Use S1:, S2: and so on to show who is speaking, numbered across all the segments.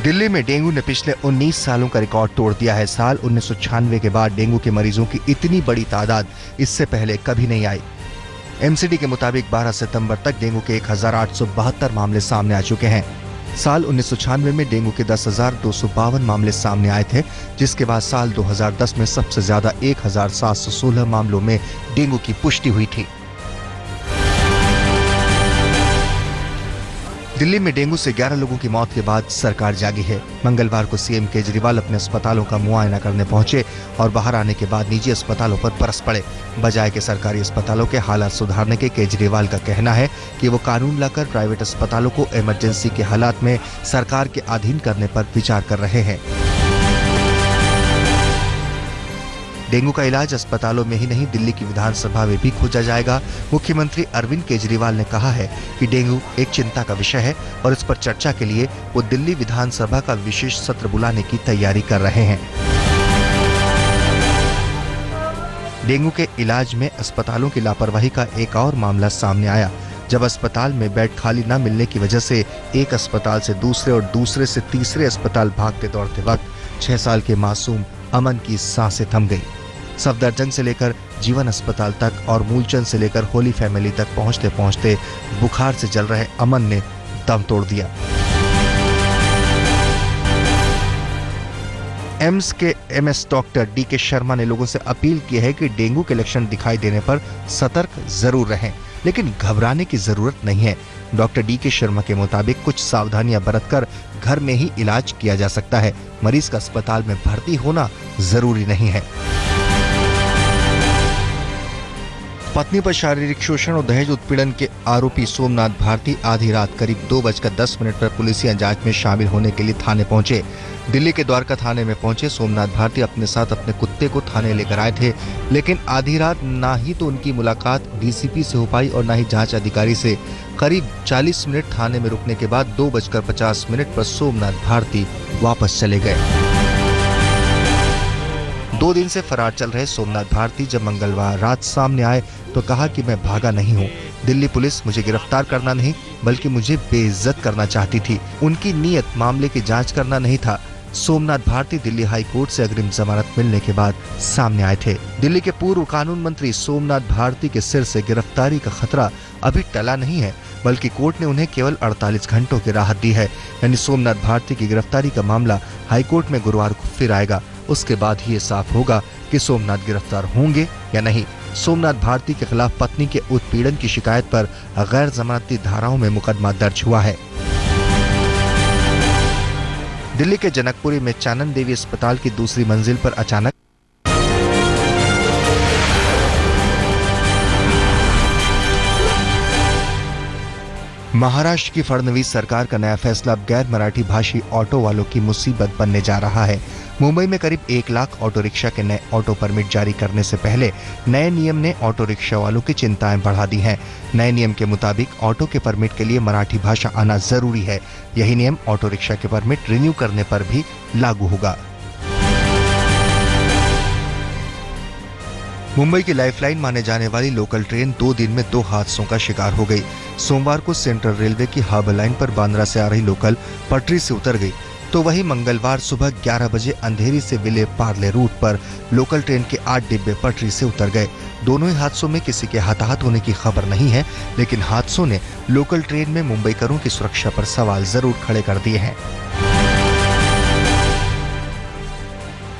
S1: दिल्ली में डेंगू ने पिछले 19 सालों का रिकॉर्ड तोड़ दिया है। साल 1996 के बाद डेंगू के मरीजों की इतनी बड़ी तादाद इससे पहले कभी नहीं आई। एमसीडी के मुताबिक 12 सितंबर तक डेंगू के 1872 मामले सामने आ चुके हैं। साल 1996 में डेंगू के 10,252 मामले सामने आए थे, जिसके बाद साल 2010 में सबसे ज्यादा 1,716 मामलों में डेंगू की पुष्टि हुई थी। दिल्ली में डेंगू से 11 लोगों की मौत के बाद सरकार जागी है। मंगलवार को सीएम केजरीवाल अपने अस्पतालों का मुआयना करने पहुंचे और बाहर आने के बाद निजी अस्पतालों पर बरस पड़े। बजाय के सरकारी अस्पतालों के हालात सुधारने के केजरीवाल का कहना है कि वो कानून लाकर प्राइवेट अस्पतालों को इमरजेंसी के हालात में सरकार के अधीन करने पर विचार कर रहे हैं। डेंगू का इलाज अस्पतालों में ही नहीं, दिल्ली की विधानसभा में भी खोजा जाएगा। मुख्यमंत्री अरविंद केजरीवाल ने कहा है कि डेंगू एक चिंता का विषय है और इस पर चर्चा के लिए वो दिल्ली विधानसभा का विशेष सत्र बुलाने की तैयारी कर रहे हैं। डेंगू के इलाज में अस्पतालों की लापरवाही का एक और मामला सामने आया, जब अस्पताल में बेड खाली न मिलने की वजह से एक अस्पताल से दूसरे और दूसरे से तीसरे अस्पताल भागते दौड़ते वक्त 6 साल के मासूम अमन की सांसें थम गई। सफदरजंग से लेकर जीवन अस्पताल तक और मूलचंद से लेकर होली फैमिली तक पहुंचते पहुंचते बुखार से जल रहे अमन ने दम तोड़ दिया। एम्स के एमएस डॉक्टर डीके शर्मा ने लोगों से अपील की है कि डेंगू के लक्षण दिखाई देने पर सतर्क जरूर रहें, लेकिन घबराने की जरूरत नहीं है। डॉक्टर डीके शर्मा के मुताबिक कुछ सावधानियां बरतकर घर में ही इलाज किया जा सकता है। मरीज का अस्पताल में भर्ती होना जरूरी नहीं है। पत्नी पर शारीरिक शोषण और दहेज उत्पीड़न के आरोपी सोमनाथ भारती आधी रात करीब 2:10 पर पुलिसिया जांच में शामिल होने के लिए थाने पहुंचे। दिल्ली के द्वारका थाने में पहुंचे सोमनाथ भारती अपने साथ अपने कुत्ते को थाने लेकर आए थे, लेकिन आधी रात ना ही तो उनकी मुलाकात डीसीपी से हो पाई और ना ही जांच अधिकारी से। करीब 40 मिनट थाने में रुकने के बाद 2:50 पर सोमनाथ भारती वापस चले गए। 2 दिन से फरार चल रहे सोमनाथ भारती जब मंगलवार रात सामने आए तो कहा कि मैं भागा नहीं हूँ। दिल्ली पुलिस मुझे गिरफ्तार करना नहीं बल्कि मुझे बेइज्जत करना चाहती थी। उनकी नीयत मामले की जांच करना नहीं था। सोमनाथ भारती दिल्ली हाई कोर्ट से अग्रिम जमानत मिलने के बाद सामने आए थे। दिल्ली के पूर्व कानून मंत्री सोमनाथ भारती के सिर से गिरफ्तारी का खतरा अभी टला नहीं है, बल्कि कोर्ट ने उन्हें केवल 48 घंटों की राहत दी है। यानी सोमनाथ भारती की गिरफ्तारी का मामला हाईकोर्ट में गुरुवार को फिर आएगा। उसके बाद ही ये साफ होगा कि सोमनाथ गिरफ्तार होंगे या नहीं। सोमनाथ भारती के खिलाफ पत्नी के उत्पीड़न की शिकायत पर गैर जमानती धाराओं में मुकदमा दर्ज हुआ है। दिल्ली के जनकपुरी में चानन देवी अस्पताल की दूसरी मंजिल पर अचानक महाराष्ट्र की फडणवीस सरकार का नया फैसला अब गैर मराठी भाषी ऑटो वालों की मुसीबत बनने जा रहा है। मुंबई में करीब 1 लाख ऑटो रिक्शा के नए ऑटो परमिट जारी करने से पहले नए नियम ने ऑटो रिक्शा वालों की चिंताएं बढ़ा दी हैं। नए नियम के मुताबिक ऑटो के परमिट के लिए मराठी भाषा आना जरूरी है। यही नियम ऑटो रिक्शा के परमिट रिन्यू करने पर भी लागू होगा। मुंबई की लाइफलाइन माने जाने वाली लोकल ट्रेन 2 दिन में 2 हादसों का शिकार हो गई। सोमवार को सेंट्रल रेलवे की हार्बर लाइन पर बांद्रा से आ रही लोकल पटरी से उतर गई, तो वही मंगलवार सुबह 11 बजे अंधेरी से विले पार्ले रूट पर लोकल ट्रेन के 8 डिब्बे पटरी से उतर गए। दोनों ही हादसों में किसी के हताहत होने की खबर नहीं है, लेकिन हादसों ने लोकल ट्रेन में मुंबईकरों की सुरक्षा पर सवाल जरूर खड़े कर दिए हैं।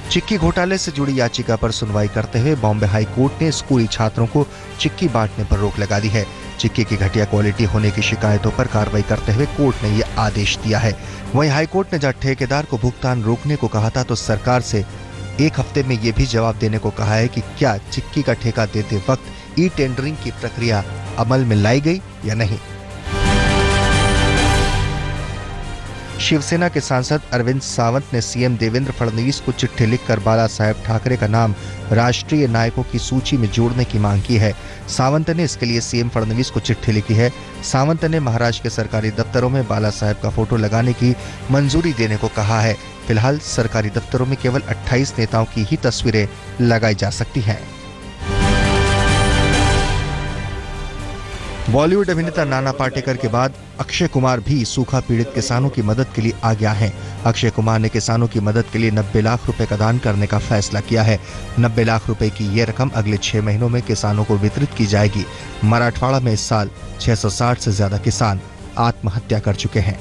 S1: चिक्की घोटाले से जुड़ी याचिका पर सुनवाई करते हुए बॉम्बे हाई कोर्ट ने स्कूली छात्रों को चिक्की बांटने पर रोक लगा दी है। चिक्की की घटिया क्वालिटी होने की शिकायतों पर कार्रवाई करते हुए कोर्ट ने यह आदेश दिया है। वहीं हाई कोर्ट ने जब ठेकेदार को भुगतान रोकने को कहा था तो सरकार से 1 हफ्ते में यह भी जवाब देने को कहा है कि क्या चिक्की का ठेका देते वक्त ई टेंडरिंग की प्रक्रिया अमल में लाई गई या नहीं। शिवसेना के सांसद अरविंद सावंत ने सीएम देवेंद्र फडणवीस को चिट्ठी लिखकर बाला साहेब ठाकरे का नाम राष्ट्रीय नायकों की सूची में जोड़ने की मांग की है। सावंत ने इसके लिए सीएम फडणवीस को चिट्ठी लिखी है। सावंत ने महाराष्ट्र के सरकारी दफ्तरों में बाला साहेब का फोटो लगाने की मंजूरी देने को कहा है। फिलहाल सरकारी दफ्तरों में केवल 28 नेताओं की ही तस्वीरें लगाई जा सकती हैं। बॉलीवुड अभिनेता नाना पाटेकर के बाद अक्षय कुमार भी सूखा पीड़ित किसानों की मदद के लिए आगे आए हैं। अक्षय कुमार ने किसानों की मदद के लिए 90 लाख रुपए का दान करने का फैसला किया है। 90 लाख रुपए की ये रकम अगले 6 महीनों में किसानों को वितरित की जाएगी। मराठवाड़ा में इस साल 660 से ज्यादा किसान आत्महत्या कर चुके हैं।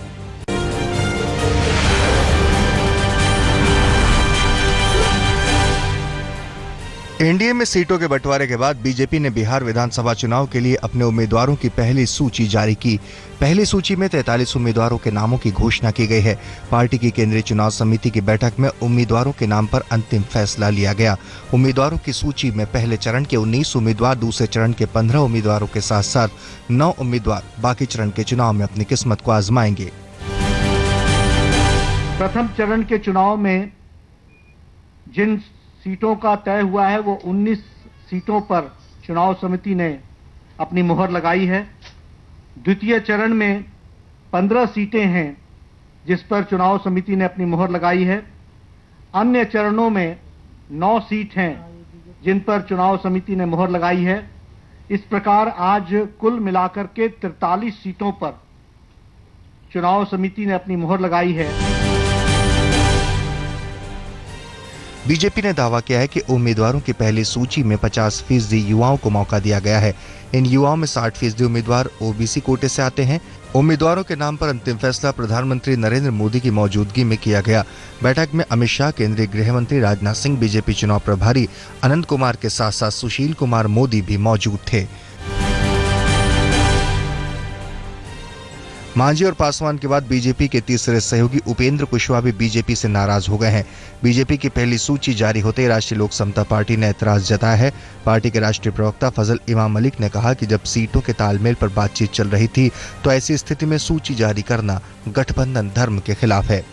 S1: एनडीए में सीटों के बंटवारे के बाद बीजेपी ने बिहार विधानसभा चुनाव के लिए अपने उम्मीदवारों की पहली सूची जारी की। पहली सूची में 43 उम्मीदवारों के नामों की घोषणा की गई है। पार्टी की केंद्रीय चुनाव समिति की बैठक में उम्मीदवारों के नाम पर अंतिम फैसला लिया गया। उम्मीदवारों की सूची में पहले चरण के 19 उम्मीदवार, दूसरे चरण के 15 उम्मीदवारों के साथ साथ 9 उम्मीदवार बाकी चरण के चुनाव में अपनी किस्मत को आजमाएंगे।
S2: प्रथम चरण के चुनाव में जिन सीटों का तय हुआ है वो 19 सीटों पर चुनाव समिति ने अपनी मुहर लगाई है। द्वितीय चरण में 15 सीटें हैं जिस पर चुनाव समिति ने अपनी मुहर लगाई है। अन्य चरणों में 9 सीट हैं जिन पर चुनाव समिति ने मुहर लगाई है। इस प्रकार आज कुल मिलाकर के 43 सीटों पर चुनाव समिति ने अपनी मुहर लगाई है।
S1: बीजेपी ने दावा किया है कि उम्मीदवारों की पहली सूची में 50% युवाओं को मौका दिया गया है। इन युवाओं में 60% उम्मीदवार ओबीसी कोटे से आते हैं। उम्मीदवारों के नाम पर अंतिम फैसला प्रधानमंत्री नरेंद्र मोदी की मौजूदगी में किया गया। बैठक में अमित शाह, केंद्रीय गृह मंत्री राजनाथ सिंह, बीजेपी चुनाव प्रभारी अनंत कुमार के साथ साथ सुशील कुमार मोदी भी मौजूद थे। मांझी और पासवान के बाद बीजेपी के तीसरे सहयोगी उपेंद्र कुशवाहा भी बीजेपी से नाराज हो गए हैं। बीजेपी की पहली सूची जारी होते ही राष्ट्रीय लोक समता पार्टी ने ऐतराज जताया है। पार्टी के राष्ट्रीय प्रवक्ता फजल इमाम मलिक ने कहा कि जब सीटों के तालमेल पर बातचीत चल रही थी तो ऐसी स्थिति में सूची जारी करना गठबंधन धर्म के खिलाफ है।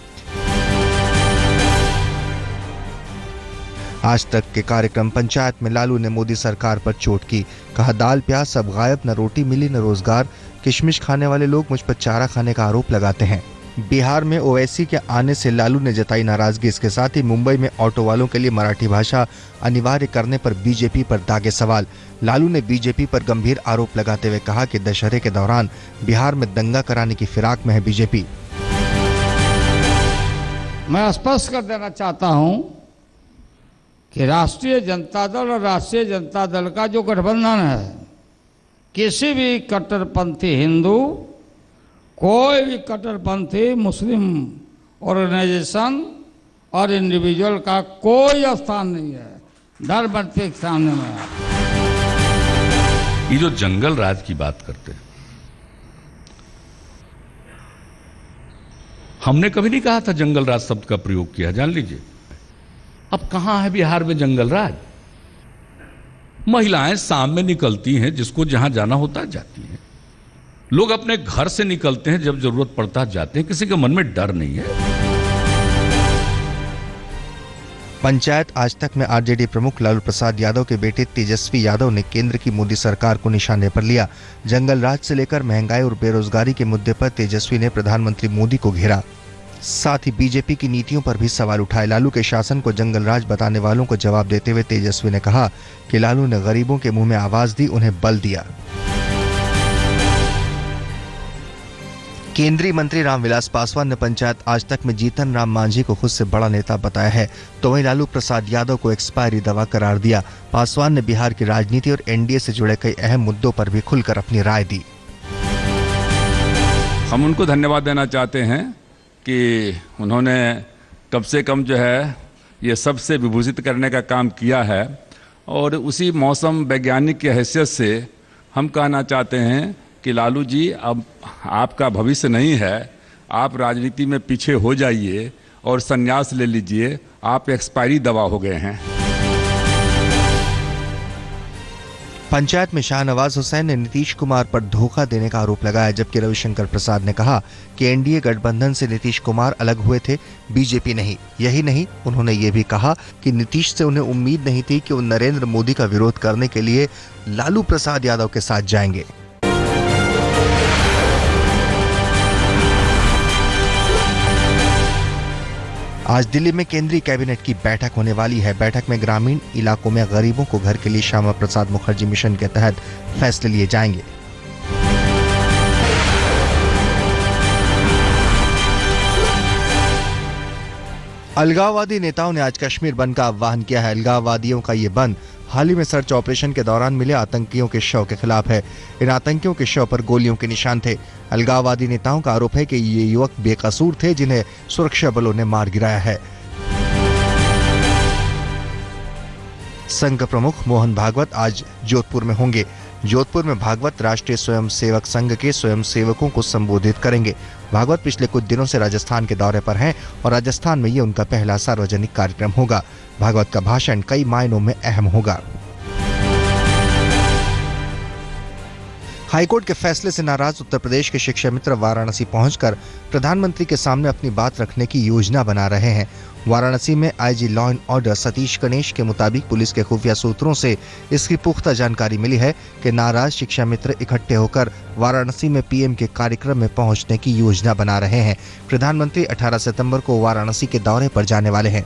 S1: आज तक के कार्यक्रम पंचायत में लालू ने मोदी सरकार पर चोट की। कहा, दाल प्याज सब गायब, न रोटी मिली न रोजगार। किशमिश खाने वाले लोग मुझ पर चारा खाने का आरोप लगाते हैं। बिहार में ओवैसी के आने से लालू ने जताई नाराजगी। इसके साथ ही मुंबई में ऑटो वालों के लिए मराठी भाषा अनिवार्य करने पर बीजेपी पर दागे सवाल। लालू ने बीजेपी पर गंभीर आरोप लगाते हुए कहा कि दशहरे के दौरान बिहार में दंगा कराने की फिराक में है बीजेपी।
S3: मैं स्पष्ट कर देना चाहता हूं कि राष्ट्रीय जनता दल और राष्ट्रीय जनता दल का जो गठबंधन है, किसी भी कट्टरपंथी हिंदू, कोई भी कट्टरपंथी मुस्लिम ऑर्गेनाइजेशन और इंडिविजुअल का कोई स्थान नहीं है। धर्म के सामने में
S4: ये जो जंगल राज की बात करते हैं, हमने कभी नहीं कहा था जंगल राज शब्द का प्रयोग किया, जान लीजिए। अब कहां है बिहार में जंगल राज? महिलाएं शाम में निकलती हैं, जिसको जहां जाना होता है जाती हैं। लोग अपने घर से निकलते हैं, जब जरूरत पड़ता है जाते हैं। किसी के मन में डर नहीं है।
S1: पंचायत आज तक में आरजेडी प्रमुख लालू प्रसाद यादव के बेटे तेजस्वी यादव ने केंद्र की मोदी सरकार को निशाने पर लिया। जंगल राज से लेकर महंगाई और बेरोजगारी के मुद्दे पर तेजस्वी ने प्रधानमंत्री मोदी को घेरा। साथ ही बीजेपी की नीतियों पर भी सवाल उठाए। लालू के शासन को जंगल राज बताने वालों को जवाब देते हुए तेजस्वी ने कहा कि लालू ने गरीबों के मुंह में आवाज दी, उन्हें बल दिया। केंद्रीय मंत्री रामविलास पासवान ने पंचायत आज तक में जीतन राम मांझी को खुद से बड़ा नेता बताया है, तो वहीं लालू प्रसाद यादव को एक्सपायरी दवा करार दिया। पासवान ने बिहार की राजनीति और एनडीए से जुड़े कई अहम मुद्दों पर भी खुलकर अपनी राय दी।
S5: हम उनको धन्यवाद देना चाहते हैं कि उन्होंने कम से कम जो है ये सबसे विभूषित करने का काम किया है। और उसी मौसम वैज्ञानिक की हैसियत से हम कहना चाहते हैं कि लालू जी, अब आपका भविष्य नहीं है, आप राजनीति में पीछे हो जाइए और संन्यास ले लीजिए, आप एक्सपायरी दवा हो गए हैं।
S1: पंचायत में शाहनवाज हुसैन ने नीतीश कुमार पर धोखा देने का आरोप लगाया, जबकि रविशंकर प्रसाद ने कहा कि एनडीए गठबंधन से नीतीश कुमार अलग हुए थे, बीजेपी नहीं। यही नहीं, उन्होंने ये भी कहा कि नीतीश से उन्हें उम्मीद नहीं थी कि वो नरेंद्र मोदी का विरोध करने के लिए लालू प्रसाद यादव के साथ जाएंगे। आज दिल्ली में केंद्रीय कैबिनेट की बैठक होने वाली है। बैठक में ग्रामीण इलाकों में गरीबों को घर के लिए श्यामा प्रसाद मुखर्जी मिशन के तहत फैसले लिए जाएंगे। अलगाववादी नेताओं ने आज कश्मीर बंद का आह्वान किया है। अलगाववादियों का ये बंद हाल ही में सर्च ऑपरेशन के दौरान मिले आतंकियों के शव के खिलाफ है। इन आतंकियों के शव पर गोलियों के निशान थे। अलगाववादी नेताओं का आरोप है कि ये युवक बेकसूर थे, जिन्हें सुरक्षा बलों ने मार गिराया है। संघ प्रमुख मोहन भागवत आज जोधपुर में होंगे। जोधपुर में भागवत राष्ट्रीय स्वयंसेवक संघ के स्वयंसेवकों को संबोधित करेंगे। भागवत पिछले कुछ दिनों से राजस्थान के दौरे पर हैं और राजस्थान में ये उनका पहला सार्वजनिक कार्यक्रम होगा। भागवत का भाषण कई मायनों में अहम होगा। हाईकोर्ट के फैसले से नाराज उत्तर प्रदेश के शिक्षा मित्र वाराणसी पहुंचकर प्रधानमंत्री के सामने अपनी बात रखने की योजना बना रहे हैं। वाराणसी में IG law and order Satish Ganesh के मुताबिक पुलिस के खुफिया सूत्रों से इसकी पुख्ता जानकारी मिली है कि नाराज शिक्षा मित्र इकट्ठे होकर वाराणसी में पीएम के कार्यक्रम में पहुंचने की योजना बना रहे हैं। प्रधानमंत्री 18 सितंबर को वाराणसी के दौरे पर जाने वाले हैं।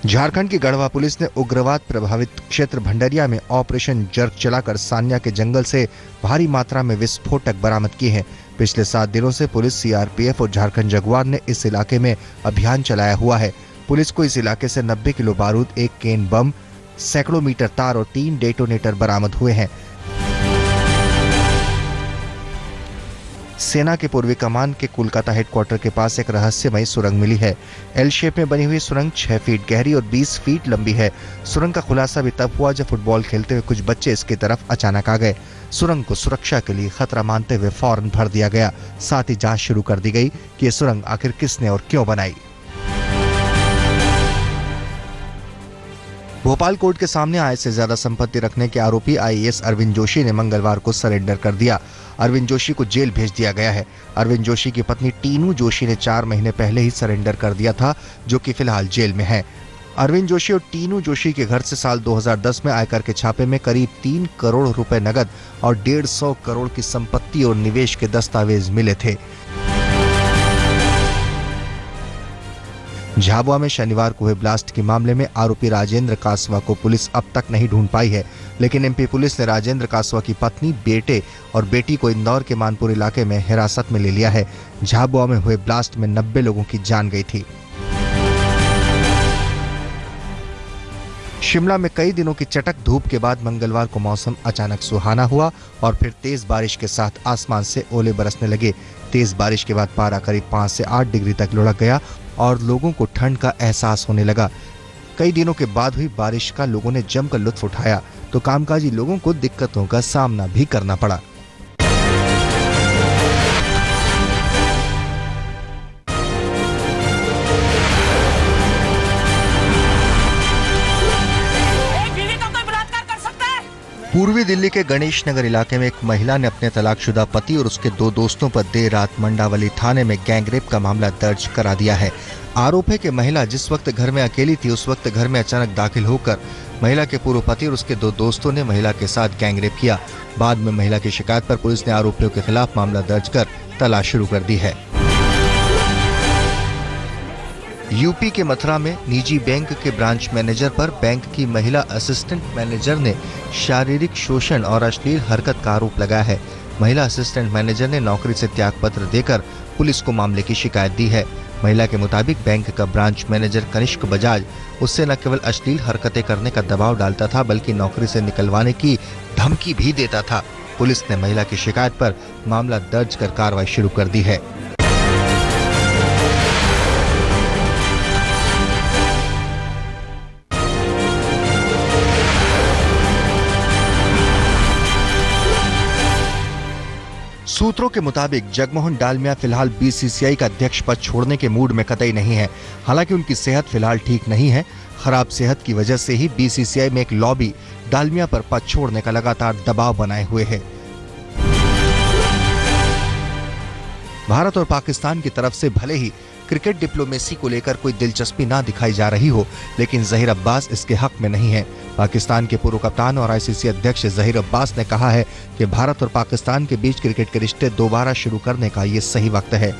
S1: झारखंड की गढ़वा पुलिस ने उग्रवाद प्रभावित क्षेत्र भंडरिया में ऑपरेशन जर्क चलाकर सान्या के जंगल से भारी मात्रा में विस्फोटक बरामद किए हैं। पिछले 7 दिनों से पुलिस, सीआरपीएफ और झारखंड जगुआर ने इस इलाके में अभियान चलाया हुआ है। पुलिस को इस इलाके से 90 किलो बारूद, 1 केन बम, सैकड़ों मीटर तार और 3 डेटोनेटर बरामद हुए हैं। सेना के पूर्वी कमान के कोलकाता हेडक्वार्टर के पास एक रहस्यमयी सुरंग मिली है। एल शेप में बनी हुई सुरंग 6 फीट गहरी और 20 फीट लंबी है। सुरंग का खुलासा भी तब हुआ जब फुटबॉल खेलते हुए कुछ बच्चे इसकी तरफ अचानक आ गए। सुरंग को सुरक्षा के लिए खतरा मानते हुए फौरन भर दिया गया। साथ ही जांच शुरू कर दी गई कि ये सुरंग आखिर किसने और क्यों बनाई। भोपाल कोर्ट के सामने आय से ज्यादा संपत्ति रखने के आरोपी आईएएस अरविंद जोशी ने मंगलवार को सरेंडर कर दिया। अरविंद जोशी को जेल भेज दिया गया है। अरविंद जोशी की पत्नी टीनू जोशी ने 4 महीने पहले ही सरेंडर कर दिया था, जो कि फिलहाल जेल में है। अरविंद जोशी और टीनू जोशी के घर से साल 2010 में आयकर के छापे में करीब 3 करोड़ रुपए नगद और 150 करोड़ की संपत्ति और निवेश के दस्तावेज मिले थे। झाबुआ में शनिवार को हुए ब्लास्ट के मामले में आरोपी राजेंद्र कासवा को पुलिस अब तक नहीं ढूंढ पाई है, लेकिन एमपी पुलिस ने राजेंद्र कासवा की पत्नी, बेटे और बेटी को इंदौर के मानपुर इलाके में हिरासत में ले लिया है। झाबुआ में हुए ब्लास्ट में 90 लोगों की जान गई थी। शिमला में कई दिनों की चटक धूप के बाद मंगलवार को मौसम अचानक सुहाना हुआ और फिर तेज बारिश के साथ आसमान से ओले बरसने लगे। तेज बारिश के बाद पारा करीब 5 से 8 डिग्री तक लुढ़क गया और लोगों को ठंड का एहसास होने लगा। कई दिनों के बाद हुई बारिश का लोगों ने जमकर लुत्फ उठाया, तो कामकाजी लोगों को दिक्कतों का सामना भी करना पड़ा। पूर्वी दिल्ली के गणेश नगर इलाके में एक महिला ने अपने तलाकशुदा पति और उसके 2 दोस्तों पर देर रात मंडावली थाने में गैंगरेप का मामला दर्ज करा दिया है। आरोप है कि महिला जिस वक्त घर में अकेली थी, उस वक्त घर में अचानक दाखिल होकर महिला के पूर्व पति और उसके 2 दोस्तों ने महिला के साथ गैंगरेप किया। बाद में महिला की शिकायत पर पुलिस ने आरोपियों के खिलाफ मामला दर्ज कर तलाश शुरू कर दी है। यूपी के मथुरा में निजी बैंक के ब्रांच मैनेजर पर बैंक की महिला असिस्टेंट मैनेजर ने शारीरिक शोषण और अश्लील हरकत का आरोप लगाया है। महिला असिस्टेंट मैनेजर ने नौकरी से त्यागपत्र देकर पुलिस को मामले की शिकायत दी है। महिला के मुताबिक बैंक का ब्रांच मैनेजर कनिष्क बजाज उससे न केवल अश्लील हरकतें करने का दबाव डालता था, बल्कि नौकरी से निकलवाने की धमकी भी देता था। पुलिस ने महिला की शिकायत पर मामला दर्ज कर कार्रवाई शुरू कर दी है। सूत्रों के मुताबिक जगमोहन डालमिया फिलहाल बीसीसीआई का अध्यक्ष पद छोड़ने के मूड में कतई नहीं है। हालांकि उनकी सेहत फिलहाल ठीक नहीं है। खराब सेहत की वजह से ही बीसीसीआई में एक लॉबी डालमिया पर पद छोड़ने का लगातार दबाव बनाए हुए है। भारत और पाकिस्तान की तरफ से भले ही क्रिकेट डिप्लोमेसी को लेकर कोई दिलचस्पी ना दिखाई जा रही हो, लेकिन जहीर अब्बास इसके हक में नहीं है। पाकिस्तान के पूर्व कप्तान और आईसीसी अध्यक्ष जहीर अब्बास ने कहा है कि भारत और पाकिस्तान के बीच क्रिकेट के रिश्ते दोबारा शुरू करने का ये सही वक्त है।